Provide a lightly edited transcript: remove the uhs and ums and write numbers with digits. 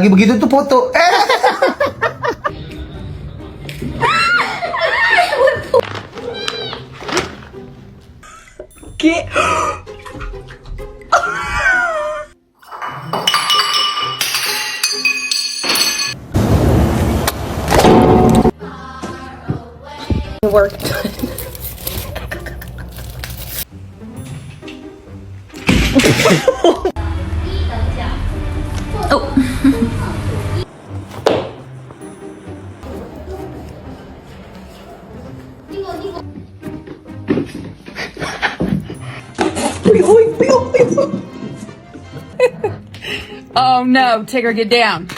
lagi begitu tuh foto. ¿Qué? Work. Oh no, Tigger, get down.